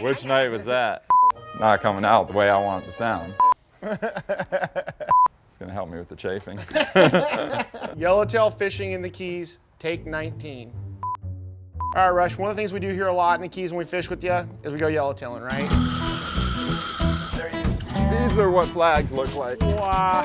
Which night was that? Not coming out the way I want it to sound. It's gonna help me with the chafing. Yellowtail fishing in the Keys, take 19. All right, Rush, one of the things we do here a lot in the Keys when we fish with you is we go yellowtailing, right? These are what flags look like. Wow.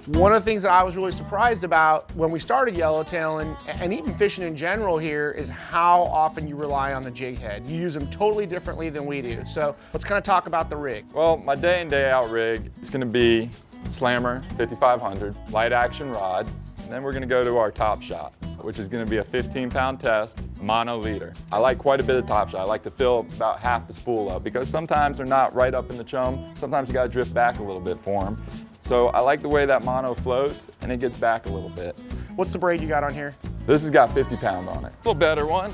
One of the things that I was really surprised about when we started yellowtailing, and even fishing in general here, is how often you rely on the jig head. You use them totally differently than we do. So let's kind of talk about the rig. Well, my day in, day out rig is gonna be Slammer 5500, light action rod, and then we're gonna go to our top shot, which is gonna be a 15-pound test, mono leader. I like quite a bit of top shot. I like to fill about half the spool up because sometimes they're not right up in the chum. Sometimes you gotta drift back a little bit for them. So I like the way that mono floats and it gets back a little bit. What's the braid you got on here? This has got 50 pound on it. A little better one,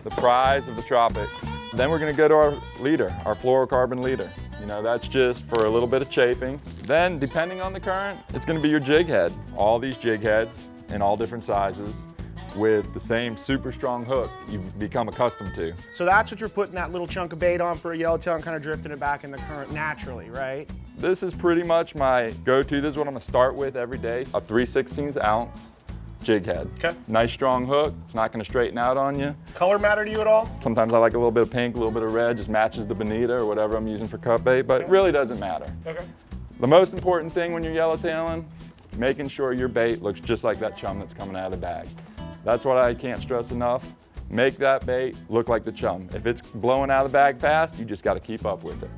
the prize of the tropics. Then we're gonna go to our leader, our fluorocarbon leader. You know, that's just for a little bit of chafing. Then, depending on the current, it's gonna be your jig head. All these jig heads in all different sizes with the same super strong hook you've become accustomed to. So that's what you're putting that little chunk of bait on for a yellowtail and kind of drifting it back in the current naturally, right? This is pretty much my go-to. This is what I'm gonna start with every day. A 3/16 ounce jig head. Okay. Nice strong hook. It's not gonna straighten out on you. Color matter to you at all? Sometimes I like a little bit of pink, a little bit of red, just matches the bonita or whatever I'm using for cut bait, but it really doesn't matter. Okay. The most important thing when you're yellowtailing, making sure your bait looks just like that chum that's coming out of the bag. That's what I can't stress enough. Make that bait look like the chum. If it's blowing out of the bag fast, you just gotta keep up with it.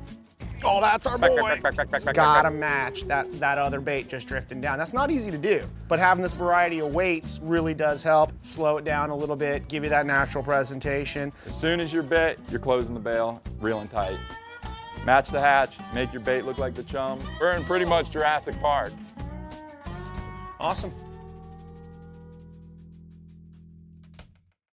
Oh, that's our boy. It's gotta match that other bait just drifting down. That's not easy to do, but having this variety of weights really does help slow it down a little bit, give you that natural presentation. As soon as you're bit, you're closing the bail, reeling tight. Match the hatch, make your bait look like the chum. We're in pretty much Jurassic Park. Awesome.